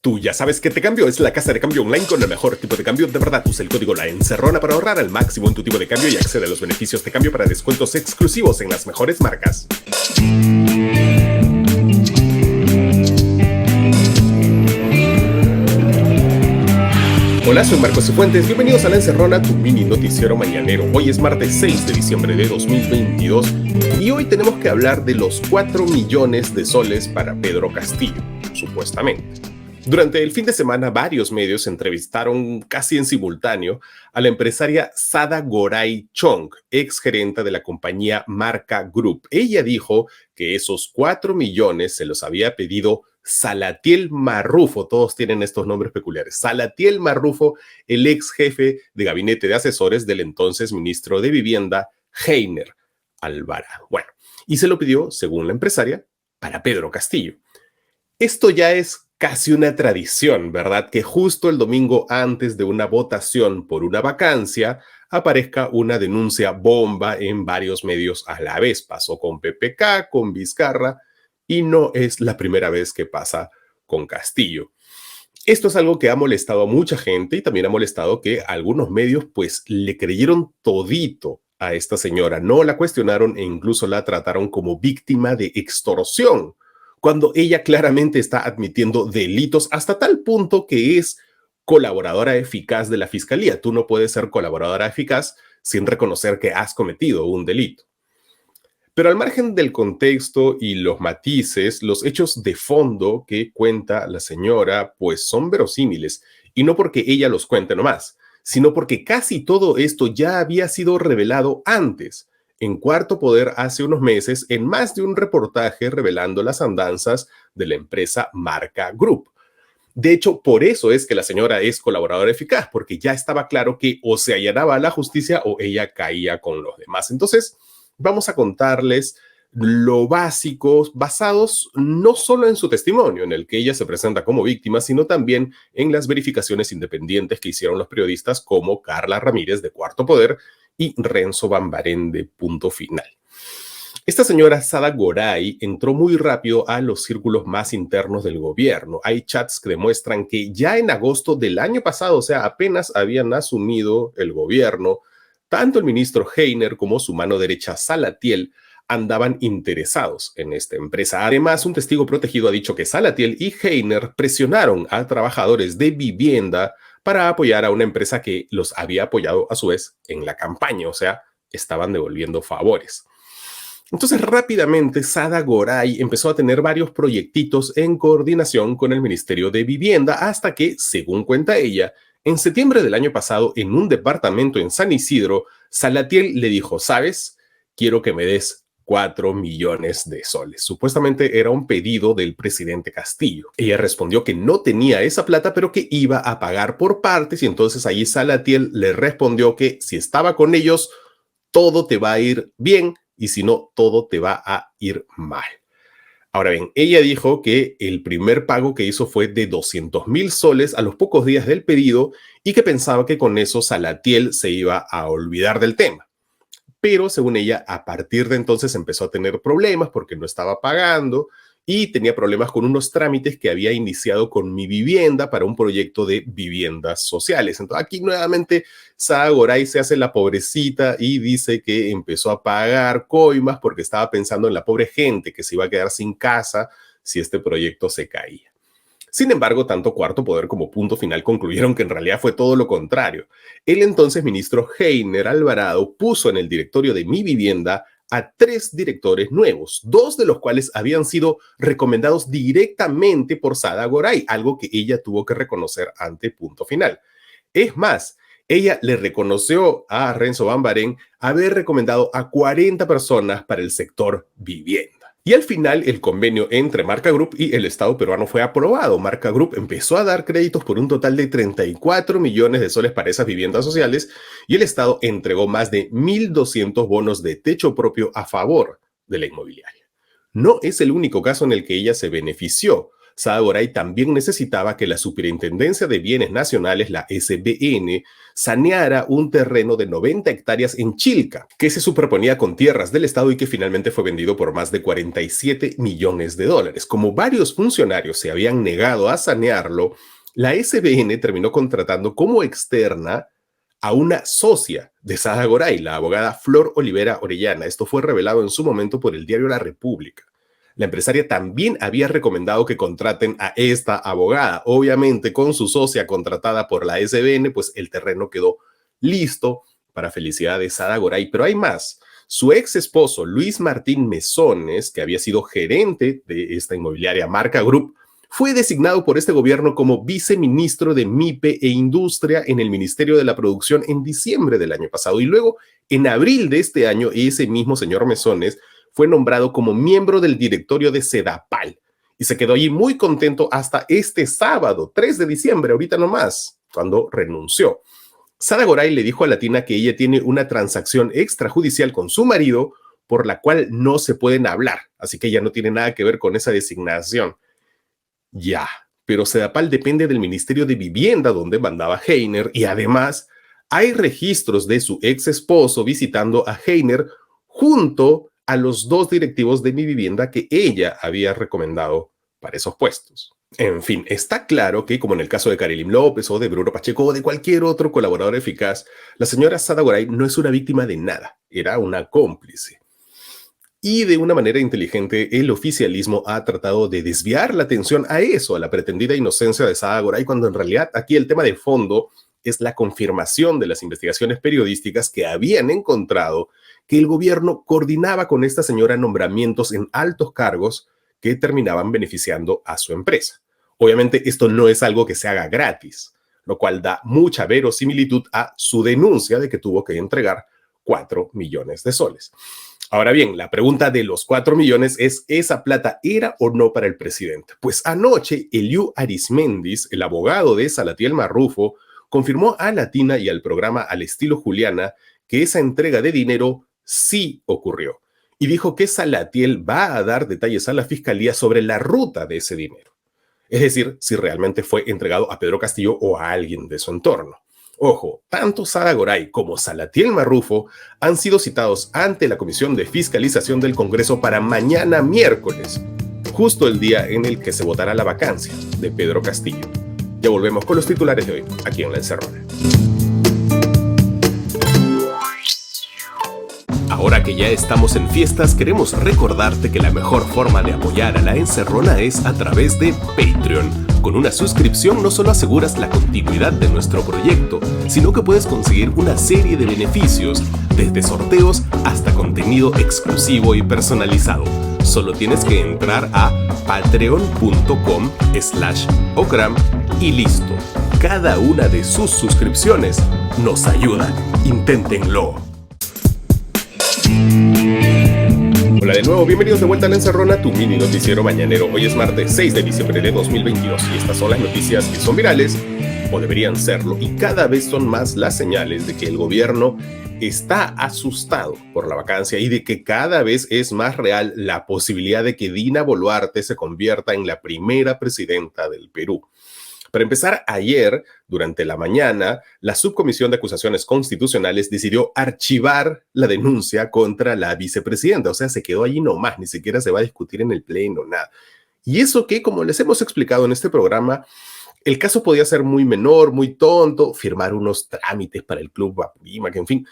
Tú ya sabes que Te Cambio es la casa de cambio online con el mejor tipo de cambio de verdad. Usa el código La Encerrona para ahorrar al máximo en tu tipo de cambio y accede a los beneficios de cambio para descuentos exclusivos en las mejores marcas. Hola, soy Marcos Cifuentes. Bienvenidos a La Encerrona, tu mini noticiero mañanero. Hoy es martes 6 de diciembre de 2022 y hoy tenemos que hablar de los 4 millones de soles para Pedro Castillo, supuestamente. Durante el fin de semana, varios medios entrevistaron casi en simultáneo a la empresaria Sada Goray Chong, ex gerenta de la compañía Marca Group. Ella dijo que esos 4 millones se los había pedido Salatiel Marrufo, todos tienen estos nombres peculiares. Salatiel Marrufo, el ex jefe de gabinete de asesores del entonces ministro de Vivienda, Heiner Alvarado. Bueno, y se lo pidió, según la empresaria, para Pedro Castillo. Esto ya es casi una tradición, ¿verdad? Que justo el domingo antes de una votación por una vacancia aparezca una denuncia bomba en varios medios a la vez. Pasó con PPK, con Vizcarra y no es la primera vez que pasa con Castillo. Esto es algo que ha molestado a mucha gente y también ha molestado que algunos medios pues le creyeron todito a esta señora. No la cuestionaron e incluso la trataron como víctima de extorsión, cuando ella claramente está admitiendo delitos hasta tal punto que es colaboradora eficaz de la fiscalía. Tú no puedes ser colaboradora eficaz sin reconocer que has cometido un delito. Pero al margen del contexto y los matices, los hechos de fondo que cuenta la señora pues son verosímiles, y no porque ella los cuente nomás, sino porque casi todo esto ya había sido revelado antes, en Cuarto Poder hace unos meses, en más de un reportaje revelando las andanzas de la empresa Marca Group. De hecho, por eso es que la señora es colaboradora eficaz, porque ya estaba claro que o se allanaba a la justicia o ella caía con los demás. Entonces, vamos a contarles lo básico, basados no solo en su testimonio, en el que ella se presenta como víctima, sino también en las verificaciones independientes que hicieron los periodistas como Carla Ramírez de Cuarto Poder y Renzo Bambarén de Punto Final. Esta señora Sada Goray entró muy rápido a los círculos más internos del gobierno. Hay chats que demuestran que ya en agosto del año pasado, o sea, apenas habían asumido el gobierno, tanto el ministro Heiner como su mano derecha Salatiel andaban interesados en esta empresa. Además, un testigo protegido ha dicho que Salatiel y Heiner presionaron a trabajadores de vivienda para apoyar a una empresa que los había apoyado a su vez en la campaña, o sea, estaban devolviendo favores. Entonces, rápidamente, Sada Goray empezó a tener varios proyectitos en coordinación con el Ministerio de Vivienda hasta que, según cuenta ella, en septiembre del año pasado, en un departamento en San Isidro, Salatiel le dijo, ¿sabes? Quiero que me des 4 millones de soles. Supuestamente era un pedido del presidente Castillo. Ella respondió que no tenía esa plata, pero que iba a pagar por partes, y entonces ahí Salatiel le respondió que si estaba con ellos, todo te va a ir bien, y si no, todo te va a ir mal. Ahora bien, ella dijo que el primer pago que hizo fue de 200,000 soles a los pocos días del pedido y que pensaba que con eso Salatiel se iba a olvidar del tema. Pero según ella, a partir de entonces empezó a tener problemas porque no estaba pagando y tenía problemas con unos trámites que había iniciado con Mi Vivienda para un proyecto de viviendas sociales. Entonces aquí nuevamente Sada Goray se hace la pobrecita y dice que empezó a pagar coimas porque estaba pensando en la pobre gente que se iba a quedar sin casa si este proyecto se caía. Sin embargo, tanto Cuarto Poder como Punto Final concluyeron que en realidad fue todo lo contrario. El entonces ministro Heiner Alvarado puso en el directorio de Mi Vivienda a 3 directores nuevos, 2 de los cuales habían sido recomendados directamente por Sada Goray, algo que ella tuvo que reconocer ante Punto Final. Es más, ella le reconoció a Renzo Bambarén haber recomendado a 40 personas para el sector vivienda. Y al final, el convenio entre Marca Group y el Estado peruano fue aprobado. Marca Group empezó a dar créditos por un total de 34 millones de soles para esas viviendas sociales y el Estado entregó más de 1.200 bonos de techo propio a favor de la inmobiliaria. No es el único caso en el que ella se benefició. Sada Goray también necesitaba que la Superintendencia de Bienes Nacionales, la SBN, saneara un terreno de 90 hectáreas en Chilca, que se superponía con tierras del Estado y que finalmente fue vendido por más de 47 millones de dólares. Como varios funcionarios se habían negado a sanearlo, la SBN terminó contratando como externa a una socia de Sada Goray, la abogada Flor Olivera Orellana. Esto fue revelado en su momento por el diario La República. La empresaria también había recomendado que contraten a esta abogada. Obviamente, con su socia contratada por la SBN, pues el terreno quedó listo para felicidad de Sada Goray. Pero hay más. Su ex esposo, Luis Martín Mesones, que había sido gerente de esta inmobiliaria Marca Group, fue designado por este gobierno como viceministro de MIPE e Industria en el Ministerio de la Producción en diciembre del año pasado. Y luego, en abril de este año, ese mismo señor Mesones fue nombrado como miembro del directorio de Sedapal y se quedó allí muy contento hasta este sábado, 3 de diciembre, ahorita nomás, cuando renunció. Sada Goray le dijo a Latina que ella tiene una transacción extrajudicial con su marido por la cual no se pueden hablar, así que ella no tiene nada que ver con esa designación. Ya, pero Sedapal depende del Ministerio de Vivienda donde mandaba Heiner y además hay registros de su ex esposo visitando a Heiner junto a los dos directivos de Mi Vivienda que ella había recomendado para esos puestos. En fin, está claro que, como en el caso de Karelim López o de Bruno Pacheco o de cualquier otro colaborador eficaz, la señora Sada Goray no es una víctima de nada, era una cómplice. Y de una manera inteligente, el oficialismo ha tratado de desviar la atención a eso, a la pretendida inocencia de Sada Goray, cuando en realidad aquí el tema de fondo es la confirmación de las investigaciones periodísticas que habían encontrado que el gobierno coordinaba con esta señora nombramientos en altos cargos que terminaban beneficiando a su empresa. Obviamente esto no es algo que se haga gratis, lo cual da mucha verosimilitud a su denuncia de que tuvo que entregar 4 millones de soles. Ahora bien, la pregunta de los 4 millones es, ¿esa plata era o no para el presidente? Pues anoche, Eliú Arismendis, el abogado de Salatiel Marrufo, confirmó a Latina y al programa Al Estilo Juliana que esa entrega de dinero sí ocurrió y dijo que Salatiel va a dar detalles a la fiscalía sobre la ruta de ese dinero. Es decir, si realmente fue entregado a Pedro Castillo o a alguien de su entorno. Ojo, tanto Sada Goray como Salatiel Marrufo han sido citados ante la Comisión de Fiscalización del Congreso para mañana miércoles, justo el día en el que se votará la vacancia de Pedro Castillo. Ya volvemos con los titulares de hoy, aquí en La Encerrona. Ahora que ya estamos en fiestas, queremos recordarte que la mejor forma de apoyar a La Encerrona es a través de Patreon. Con una suscripción no solo aseguras la continuidad de nuestro proyecto, sino que puedes conseguir una serie de beneficios, desde sorteos hasta contenido exclusivo y personalizado. Solo tienes que entrar a patreon.com/Ogram y listo. Cada una de sus suscripciones nos ayuda. Inténtenlo. Hola de nuevo, bienvenidos de vuelta a La Encerrona, tu mini noticiero mañanero. Hoy es martes 6 de diciembre de 2022 y estas son las noticias que son virales o deberían serlo, y cada vez son más las señales de que el gobierno está asustado por la vacancia y de que cada vez es más real la posibilidad de que Dina Boluarte se convierta en la primera presidenta del Perú. Para empezar, ayer, durante la mañana, la Subcomisión de Acusaciones Constitucionales decidió archivar la denuncia contra la vicepresidenta. O sea, se quedó allí nomás, ni siquiera se va a discutir en el pleno, nada. Y eso que, como les hemos explicado en este programa, el caso podía ser muy menor, muy tonto, firmar unos trámites para el Club Apurímac, en fin,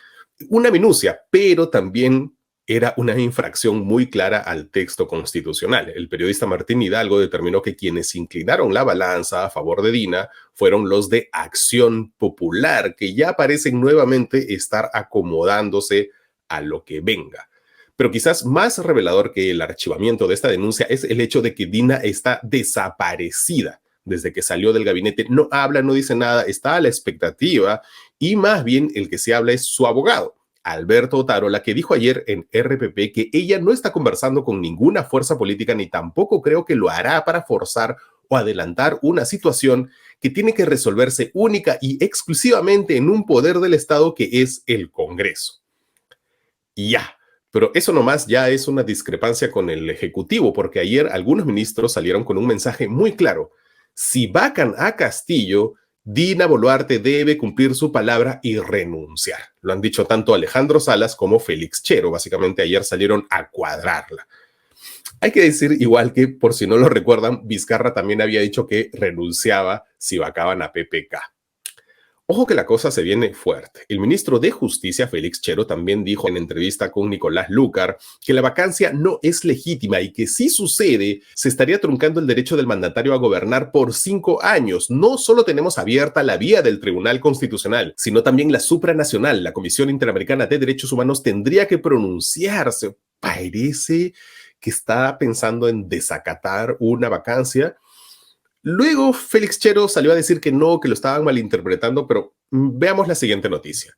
una minucia, pero también era una infracción muy clara al texto constitucional. El periodista Martín Hidalgo determinó que quienes inclinaron la balanza a favor de Dina fueron los de Acción Popular, que ya parecen nuevamente estar acomodándose a lo que venga. Pero quizás más revelador que el archivamiento de esta denuncia es el hecho de que Dina está desaparecida desde que salió del gabinete. No habla, no dice nada, está a la expectativa, y más bien el que se habla es su abogado, Alberto Otárola, que dijo ayer en RPP que ella no está conversando con ninguna fuerza política ni tampoco creo que lo hará para forzar o adelantar una situación que tiene que resolverse única y exclusivamente en un poder del Estado que es el Congreso. Y ya, Pero eso nomás ya es una discrepancia con el Ejecutivo, porque ayer algunos ministros salieron con un mensaje muy claro. Si vacan a Castillo, Dina Boluarte debe cumplir su palabra y renunciar. Lo han dicho tanto Alejandro Salas como Félix Chero. Básicamente ayer salieron a cuadrarla. Hay que decir igual que, por si no lo recuerdan, Vizcarra también había dicho que renunciaba si vacaban a PPK. Ojo que la cosa se viene fuerte. El ministro de Justicia, Félix Chero, también dijo en entrevista con Nicolás Lúcar que la vacancia no es legítima y que si sucede, se estaría truncando el derecho del mandatario a gobernar por 5 años. No solo tenemos abierta la vía del Tribunal Constitucional, sino también la supranacional, la Comisión Interamericana de Derechos Humanos, tendría que pronunciarse. Parece que está pensando en desacatar una vacancia. Luego Félix Chero salió a decir que no, que lo estaban malinterpretando, pero veamos la siguiente noticia.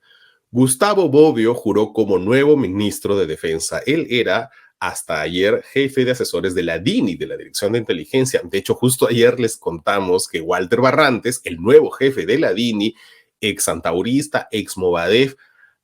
Gustavo Bobbio juró como nuevo ministro de Defensa. Él era hasta ayer jefe de asesores de la DINI, de la Dirección de Inteligencia. De hecho, justo ayer les contamos que Walter Barrantes, el nuevo jefe de la DINI, ex antaurista, ex Movadef,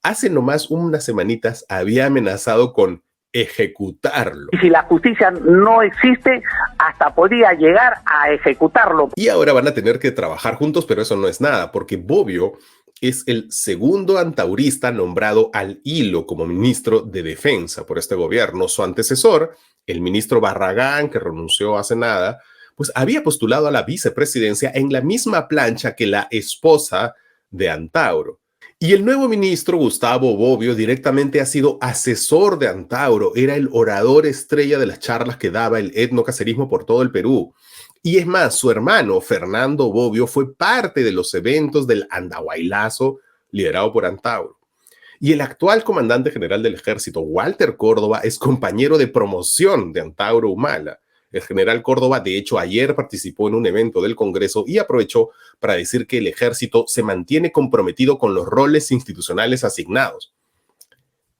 hace nomás unas semanitas había amenazado con ejecutarlo. Y si la justicia no existe, hasta podría llegar a ejecutarlo. Y ahora van a tener que trabajar juntos, pero eso no es nada, porque Bobbio es el segundo antaurista nombrado al hilo como ministro de Defensa por este gobierno. Su antecesor, el ministro Barragán, que renunció hace nada, pues había postulado a la vicepresidencia en la misma plancha que la esposa de Antauro. Y el nuevo ministro, Gustavo Bobbio, directamente ha sido asesor de Antauro, era el orador estrella de las charlas que daba el etnocacerismo por todo el Perú. Y es más, su hermano, Fernando Bobbio, fue parte de los eventos del Andahuaylazo liderado por Antauro. Y el actual comandante general del ejército, Walter Córdoba, es compañero de promoción de Antauro Humala. El general Córdoba, de hecho, ayer participó en un evento del Congreso y aprovechó para decir que el ejército se mantiene comprometido con los roles institucionales asignados.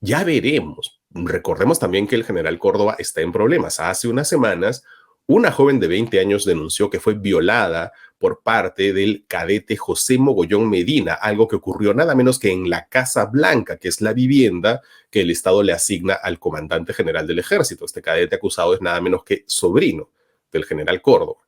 Ya veremos. Recordemos también que el general Córdoba está en problemas. Hace unas semanas, una joven de 20 años denunció que fue violada por parte del cadete José Mogollón Medina, algo que ocurrió nada menos que en la Casa Blanca, que es la vivienda que el Estado le asigna al comandante general del ejército. Este cadete acusado es nada menos que sobrino del general Córdoba.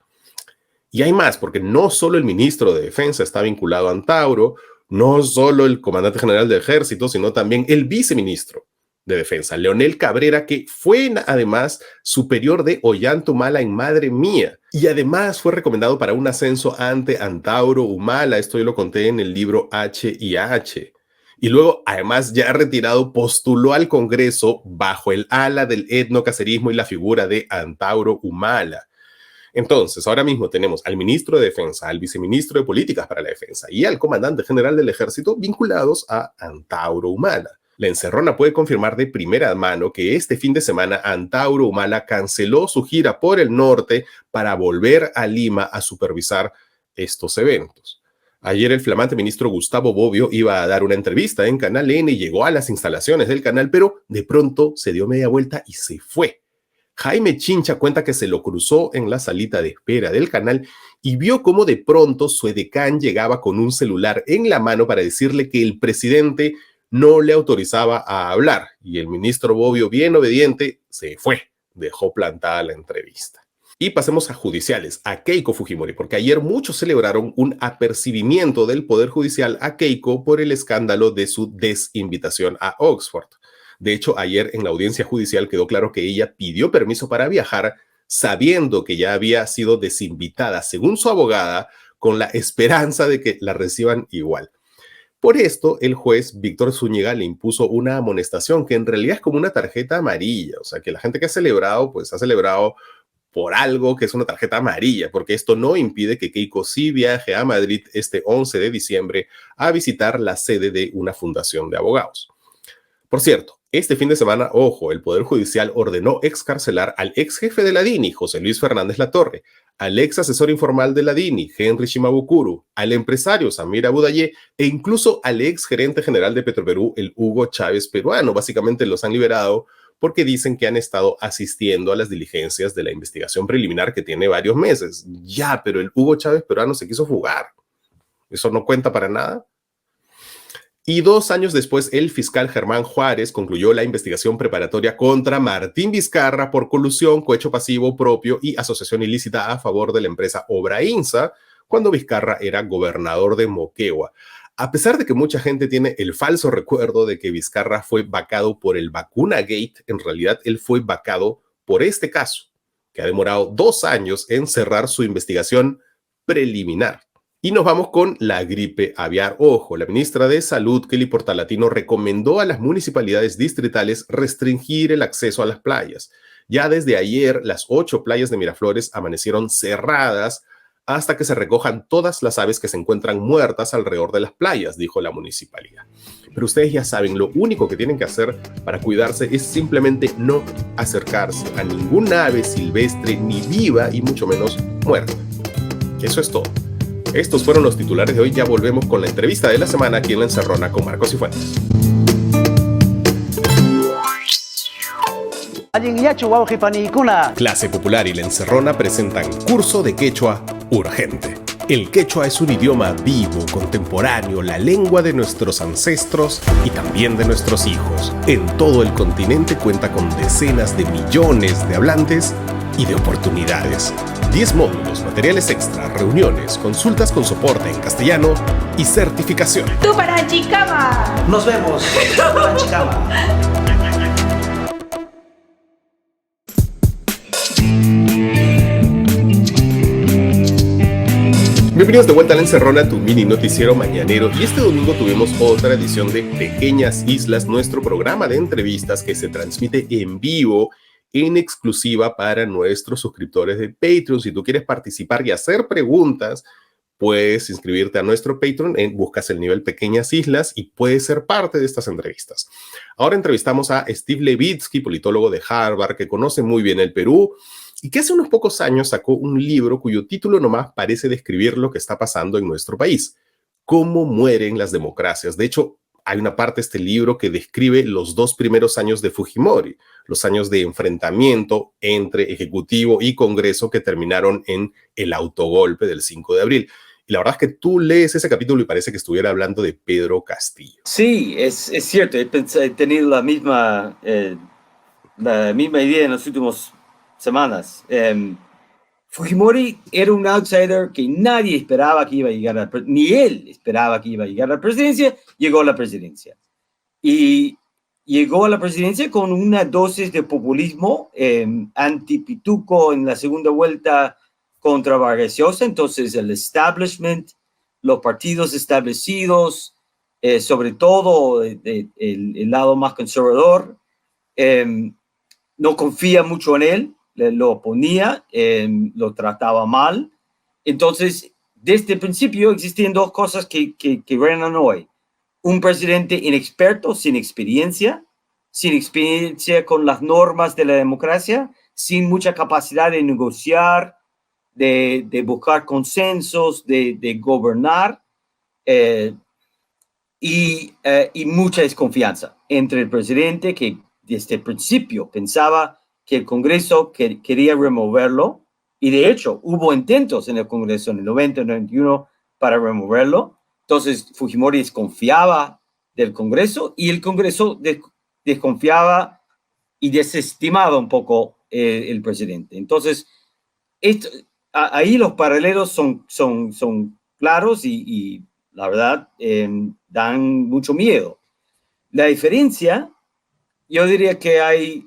Y hay más, porque no solo el ministro de Defensa está vinculado a Antauro, no solo el comandante general del ejército, sino también el viceministro de Defensa, Leonel Cabrera, que fue además superior de Ollanta-Humala en Madre Mía, y además fue recomendado para un ascenso ante Antauro Humala. Esto yo lo conté en el libro H&H. Y luego, además, ya retirado, postuló al Congreso bajo el ala del etnocacerismo y la figura de Antauro Humala. Entonces, ahora mismo tenemos al ministro de Defensa, al viceministro de Políticas para la Defensa y al comandante general del Ejército vinculados a Antauro Humala. La encerrona puede confirmar de primera mano que este fin de semana Antauro Humala canceló su gira por el norte para volver a Lima a supervisar estos eventos. Ayer el flamante ministro Gustavo Bobbio iba a dar una entrevista en Canal N y llegó a las instalaciones del canal, pero de pronto se dio media vuelta y se fue. Jaime Chincha cuenta que se lo cruzó en la salita de espera del canal y vio cómo de pronto su edecán llegaba con un celular en la mano para decirle que el presidente no le autorizaba a hablar, y el ministro Bobbio, bien obediente, se fue, dejó plantada la entrevista. Y pasemos a judiciales, a Keiko Fujimori, porque ayer muchos celebraron un apercibimiento del Poder Judicial a Keiko por el escándalo de su desinvitación a Oxford. De hecho, ayer en la audiencia judicial quedó claro que ella pidió permiso para viajar sabiendo que ya había sido desinvitada, según su abogada, con la esperanza de que la reciban igual. Por esto, el juez Víctor Zúñiga le impuso una amonestación que en realidad es como una tarjeta amarilla. O sea, que la gente que ha celebrado, pues ha celebrado por algo que es una tarjeta amarilla, porque esto no impide que Keiko sí viaje a Madrid este 11 de diciembre a visitar la sede de una fundación de abogados. Por cierto, este fin de semana, ojo, el Poder Judicial ordenó excarcelar al ex jefe de la DINI, José Luis Fernández Latorre, al ex asesor informal de la DINI, Henry Shimabukuro, al empresario Samir Abudayé e incluso al ex gerente general de Petroperú, el Hugo Chávez peruano. Básicamente los han liberado porque dicen que han estado asistiendo a las diligencias de la investigación preliminar que tiene varios meses. Ya, pero el Hugo Chávez peruano se quiso fugar. ¿Eso no cuenta para nada? Y 2 años después, el fiscal Germán Juárez concluyó la investigación preparatoria contra Martín Vizcarra por colusión, cohecho pasivo propio y asociación ilícita a favor de la empresa Obrainsa, cuando Vizcarra era gobernador de Moquegua. A pesar de que mucha gente tiene el falso recuerdo de que Vizcarra fue vacado por el Vacuna Gate, en realidad él fue vacado por este caso, que ha demorado 2 años en cerrar su investigación preliminar. Y nos vamos con la gripe aviar. Ojo, la ministra de Salud, Kelly Portalatino, recomendó a las municipalidades distritales restringir el acceso a las playas. Ya desde ayer, las 8 playas de Miraflores amanecieron cerradas hasta que se recojan todas las aves que se encuentran muertas alrededor de las playas, dijo la municipalidad. Pero ustedes ya saben, lo único que tienen que hacer para cuidarse es simplemente no acercarse a ninguna ave silvestre, ni viva y mucho menos muerta. Eso es todo. Estos fueron los titulares de hoy. Ya volvemos con la entrevista de la semana aquí en La Encerrona con Marcos Cifuentes. Clase Popular y La Encerrona presentan curso de quechua urgente. El quechua es un idioma vivo, contemporáneo, la lengua de nuestros ancestros y también de nuestros hijos. En todo el continente cuenta con decenas de millones de hablantes y de oportunidades. 10 módulos, materiales extra, reuniones, consultas con soporte en castellano y certificación. ¡Tú para Chicama! Nos vemos para Chicama. Bienvenidos de vuelta a La Encerrona, tu mini noticiero mañanero. Y este domingo tuvimos otra edición de Pequeñas Islas, nuestro programa de entrevistas que se transmite en vivo, en exclusiva para nuestros suscriptores de Patreon. Si tú quieres participar y hacer preguntas, puedes inscribirte a nuestro Patreon, buscas el nivel Pequeñas Islas y puedes ser parte de estas entrevistas. Ahora entrevistamos a Steve Levitsky, politólogo de Harvard, que conoce muy bien el Perú y que hace unos pocos años sacó un libro cuyo título nomás parece describir lo que está pasando en nuestro país. Cómo mueren las democracias. De hecho, hay una parte de este libro que describe los 2 primeros años de Fujimori, los años de enfrentamiento entre Ejecutivo y Congreso que terminaron en el autogolpe del 5 de abril. Y la verdad es que tú lees ese capítulo y parece que estuviera hablando de Pedro Castillo. Sí, es cierto. He tenido la misma idea en las últimas semanas. Fujimori era un outsider que nadie esperaba que iba a llegar ni él esperaba que iba a llegar a la presidencia. Llegó a la presidencia. Y llegó a la presidencia con una dosis de populismo antipituco en la segunda vuelta contra Vargas Llosa. Entonces el establishment, los partidos establecidos, sobre todo el lado más conservador, no confía mucho en él, lo oponía, lo trataba mal. Entonces, desde el principio existen 2 cosas que reinan hoy. Un presidente inexperto, sin experiencia con las normas de la democracia, sin mucha capacidad de negociar, de buscar consensos, de gobernar, y mucha desconfianza entre el presidente, que desde el principio pensaba que el Congreso quería removerlo, y de hecho hubo intentos en el Congreso en el 90 y 91 para removerlo. Entonces Fujimori desconfiaba del Congreso y el Congreso desconfiaba y desestimaba un poco el presidente. Entonces ahí los paralelos son claros y la verdad dan mucho miedo. La diferencia, yo diría que hay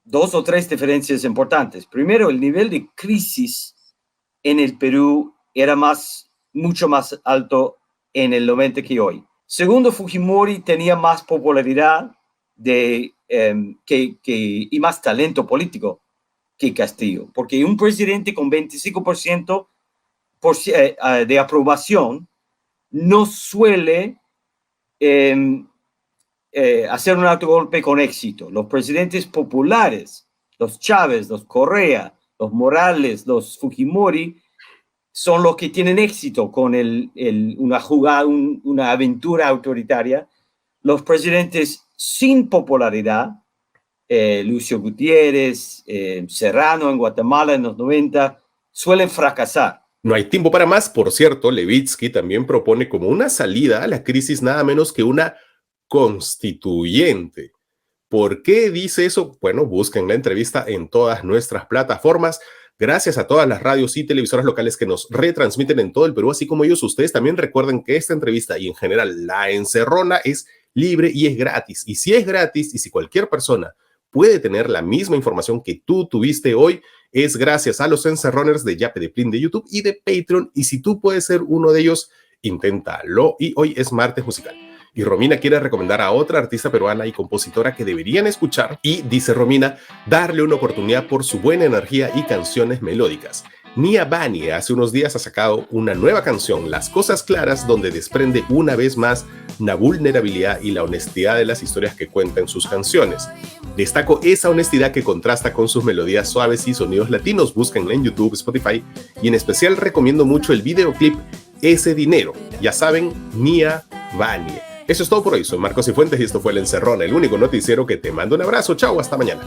2 o 3 diferencias importantes. Primero, el nivel de crisis en el Perú era mucho más alto en el 90 que hoy. Segundo, Fujimori tenía más popularidad y más talento político que Castillo, porque un presidente con 25% de aprobación no suele hacer un autogolpe con éxito. Los presidentes populares, los Chávez, los Correa, los Morales, los Fujimori, son los que tienen éxito con una jugada, una aventura autoritaria. Los presidentes sin popularidad, Lucio Gutiérrez, Serrano en Guatemala en los 90, suelen fracasar. No hay tiempo para más. Por cierto, Levitsky también propone como una salida a la crisis nada menos que una constituyente. ¿Por qué dice eso? Bueno, busquen la entrevista en todas nuestras plataformas. Gracias a todas las radios y televisoras locales que nos retransmiten en todo el Perú, así como ellos. Ustedes también recuerden que esta entrevista y en general la encerrona es libre y es gratis. Y si es gratis y si cualquier persona puede tener la misma información que tú tuviste hoy, es gracias a los encerroners de Yape de Plin de YouTube y de Patreon. Y si tú puedes ser uno de ellos, inténtalo. Y hoy es martes musical. Y Romina quiere recomendar a otra artista peruana y compositora que deberían escuchar. Y dice Romina, darle una oportunidad por su buena energía y canciones melódicas. Nia Bani hace unos días ha sacado una nueva canción, Las Cosas Claras, donde desprende una vez más la vulnerabilidad y la honestidad de las historias que cuenta en sus canciones. Destaco esa honestidad que contrasta con sus melodías suaves y sonidos latinos. Búsquenla en YouTube, Spotify y en especial recomiendo mucho el videoclip Ese Dinero. Ya saben, Nia Bani. Eso es todo por hoy. Soy Marcos Cifuentes y esto fue El Encerrón, el único noticiero que te manda un abrazo. Chao, hasta mañana.